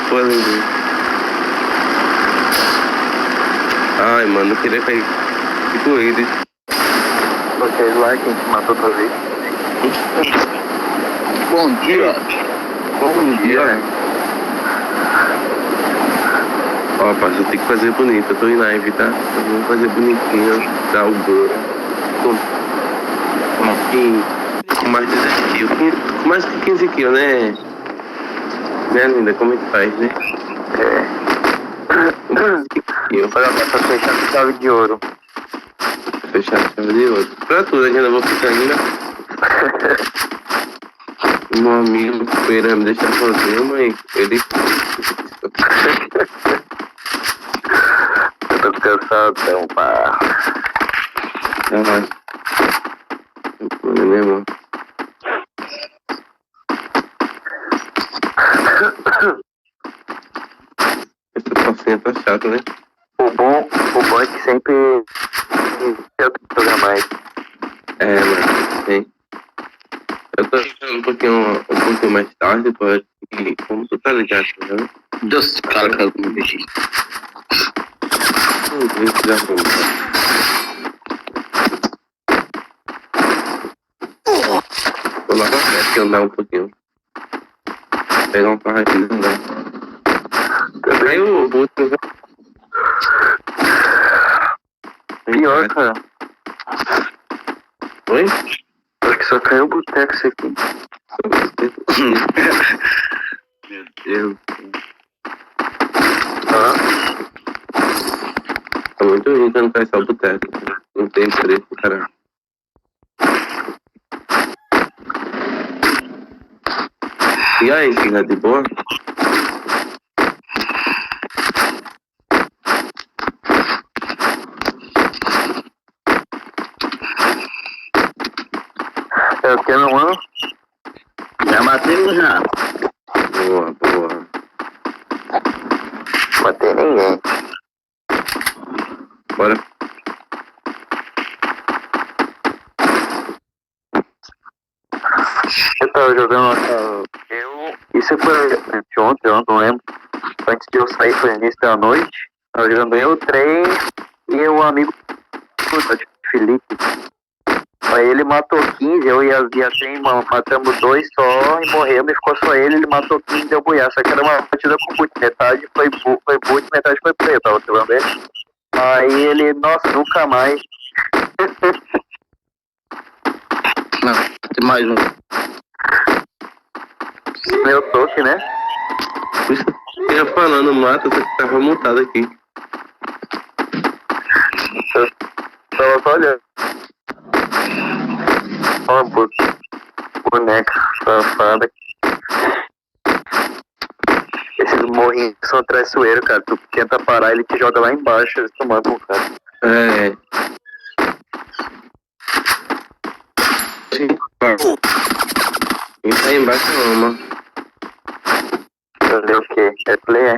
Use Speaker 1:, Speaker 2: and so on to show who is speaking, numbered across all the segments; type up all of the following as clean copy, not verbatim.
Speaker 1: Pô, lindo. Ai, mano, eu queria cair tipo eles.
Speaker 2: Vocês lá, quem te matou outra vez?
Speaker 3: Bom dia.
Speaker 1: Bom dia. Ó, parça, eu tenho que fazer bonito. Eu tô em live, tá? Eu vou fazer bonitinho. Dar o bolo. Com mais de 10 quilos. Com mais de 15 quilos, né? Né, linda? Como é que faz, né?
Speaker 2: Eu falei, pra fechar com chave de ouro.
Speaker 1: Fechar a chave de ouro. Pra tudo, ainda vou ficar ainda. Meu amigo queira me deixar sozinho, mas ele.
Speaker 2: Eu tô cansadão, pá.
Speaker 1: Relaxa. Não é mesmo? Essa passinha tá chata, né?
Speaker 2: O bom é que sempre eu tenho que jogar mais.
Speaker 1: É, mano, sim. Eu tô jogando um pouquinho mais tarde, porque como tu tá ligado, né?
Speaker 3: Deus, cara, que eu me mexi.
Speaker 1: Já arrumou. Vou lá pra frente andar um pouquinho. Pegar um carro aqui e andar. Aí o Buto.
Speaker 2: Pior, cara.
Speaker 1: Oi?
Speaker 2: Acho que só caiu o boteco isso aqui.
Speaker 1: Meu Deus. Tá muito ruim que não cai só o boteco. Não tem preço, caralho. E aí, filha de boa?
Speaker 2: Eu quero um ano.
Speaker 3: Já matei um já.
Speaker 1: Boa, boa.
Speaker 2: Matei ninguém.
Speaker 1: Bora.
Speaker 2: Eu tava jogando. Isso foi ontem, eu não lembro. Antes de eu sair, foi no início da noite. Tava jogando eu, 3 e o amigo Felipe. Aí ele matou 15, eu e a Trem, matamos 2 só e morremos, e ficou só ele matou 15 e deu buiá. Só que era uma partida com boot, metade foi boot, metade foi play, eu tava jogando ele. Aí ele, nossa, nunca mais.
Speaker 3: Não, tem mais um.
Speaker 2: Meu toque, né?
Speaker 1: Isso eu ia falando, mata, só que tava montado aqui.
Speaker 2: Eu tava só olhando. Ó, boneca safada. Esses morrinhos são traiçoeiros, cara. Tu tenta parar, ele te joga lá embaixo, eles tomando um cara.
Speaker 1: É. Sim, claro. Quem tá aí embaixo não, mano.
Speaker 2: Fazer o quê? É play, é?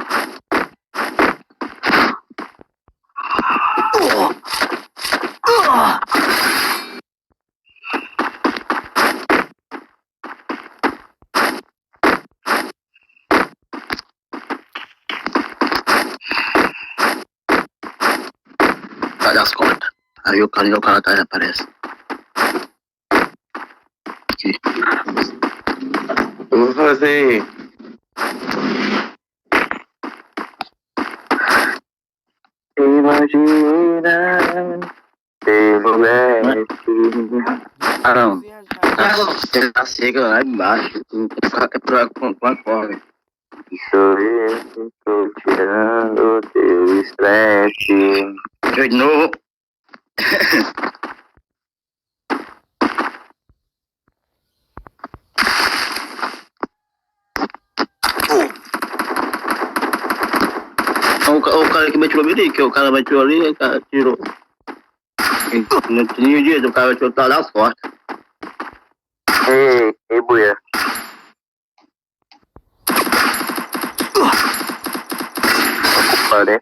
Speaker 3: Sai das costas. Aí o cara atrás aparece. Aqui.
Speaker 1: Eu vou fazer.
Speaker 2: Imagina ter moleque.
Speaker 3: Ah, não. Você tá cega lá embaixo. É pra corda.
Speaker 2: Sou eu que tô tirando teu estresse.
Speaker 3: De novo. O cara que me tirou ali, que o cara me tirou ali, o cara tirou. Não tinha jeito, o cara tirou tá das costas.
Speaker 2: Ei, buia. Parei.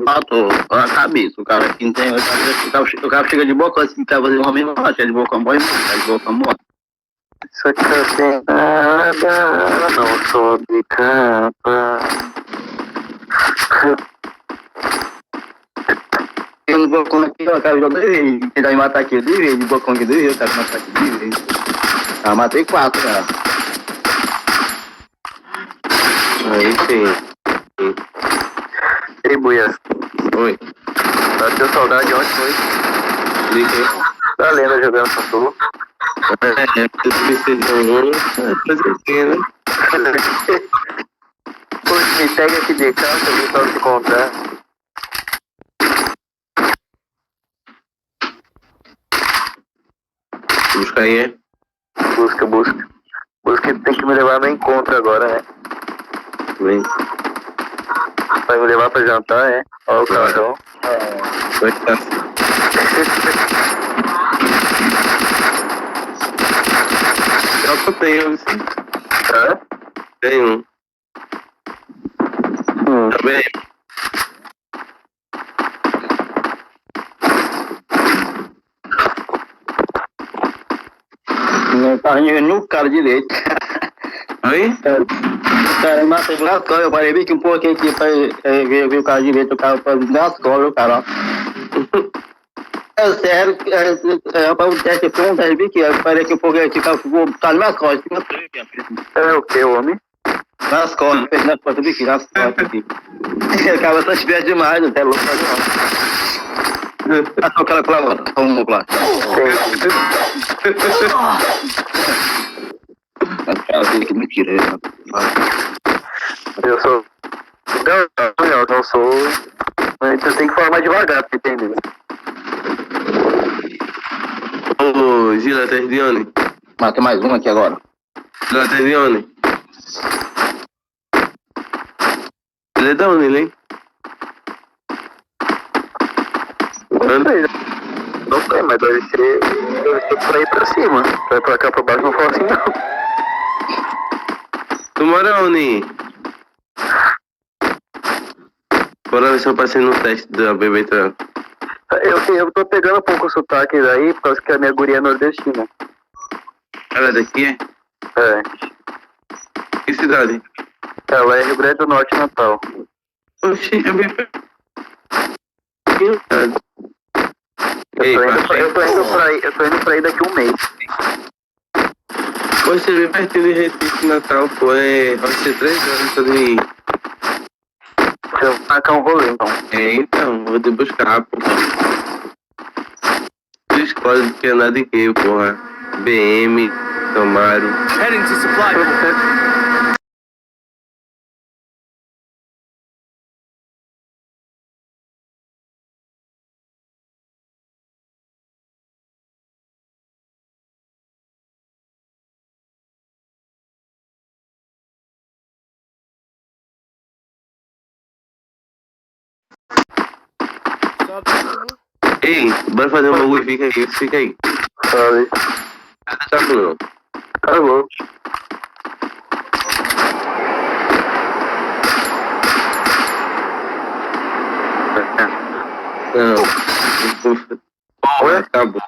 Speaker 3: Matou a cabeça, o cara que não tem. O cara chega de boca assim, quer fazer uma mesma chega de boca morre, de boca morre.
Speaker 2: Isso aqui não tem nada, não sou de capa.
Speaker 3: Eu no bocão aqui, eu quero jogar 2 vezes. Ele vai me matar aqui 2 vezes, de bocão aqui 2 vezes, eu quero matar aqui 2 vezes. Ah, matei 4, cara.
Speaker 1: Aí sim.
Speaker 2: Ei, Buias,
Speaker 1: Oi.
Speaker 2: bateu saudade ontem, foi?
Speaker 1: De quê?
Speaker 2: Tá lenda jogando com tu.
Speaker 1: Eu precisando. Fazer né?
Speaker 2: Poxa, me pega aqui de casa, eu vou só te encontrar.
Speaker 1: Busca aí, é?
Speaker 2: Busca. Busca tem que me levar no encontro agora, né?
Speaker 1: Vem.
Speaker 2: Vai me levar pra jantar, é? Ó o cartão.
Speaker 1: Vai estar. Eu tenho, sim.
Speaker 2: Hã?
Speaker 1: Tenho. Tá bem?
Speaker 3: Não tá no cara direito.
Speaker 1: Oi?
Speaker 3: O cara matou ele nas costas, eu parei bem que um pouquinho aqui pra ver o cara direito, o cara fazendo nas costas, o cara, ó. É sério, pra o teste foi um teste bem que eu parei aqui um pouquinho aqui, o cara ficou nas minhas costas,
Speaker 2: É o que, homem?
Speaker 3: nas costas, fez nas costas, bem aqui, nas costas aqui. O cara tá esperto demais, até louco, não. Passou aquela clavada, vamos lá. Cara, que mentira,
Speaker 2: Eu sou. Não, não sou. Mas você tem que falar mais devagar pra entender.
Speaker 1: Ô, Gila Terdione.
Speaker 3: Matei mais um aqui agora.
Speaker 1: Gila Terdione. Ele é da onde, ele, hein?
Speaker 2: Não sei, mas deve ser pra ir pra cima. Vai pra cá pra baixo, não fala assim não.
Speaker 1: Tu mora onde? Bora ver se eu passei no teste da bebê tranco.
Speaker 2: Eu tô pegando um pouco o sotaque daí, por causa que a minha guria é nordestina.
Speaker 1: Ela é daqui, é?
Speaker 2: É.
Speaker 1: Que cidade?
Speaker 2: Ela é Rio Grande do Norte, Natal.
Speaker 1: Oxi, é bem perto. Ei,
Speaker 2: Eu tô indo pra aí daqui um mês.
Speaker 1: Poxa, bem pertinho de Recife, Natal, pô, vai ser 3 horas pra ir.
Speaker 2: Deixa eu marcar um rolê, então.
Speaker 1: Então, vou te buscar, pô. Tu escolhe que andar de quê, porra? BM, Camaro.
Speaker 4: Heading to supply point.
Speaker 1: Ei, bora fazer um bagulho, fica aí.
Speaker 2: Sabe?
Speaker 1: Tá não.
Speaker 2: Tá bom.
Speaker 1: Não. Porra, acabou.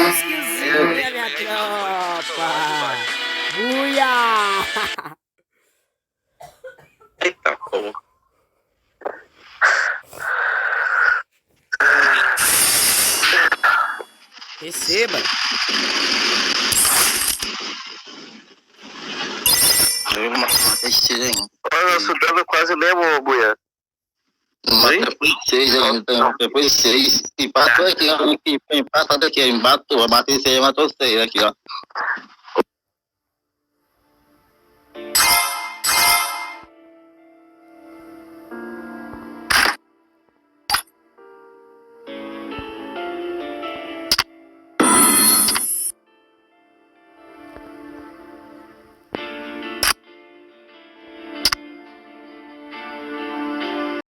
Speaker 4: Esquisita, minha tropa! Buia!
Speaker 1: Eita, porra.
Speaker 4: Receba!
Speaker 2: Olha, sudando quase mesmo, Buia.
Speaker 3: Depois 6, então. Depois 6. Empatou aqui, ó. Empatado aqui, empatou. Matei 6, matou 6 aqui, ó.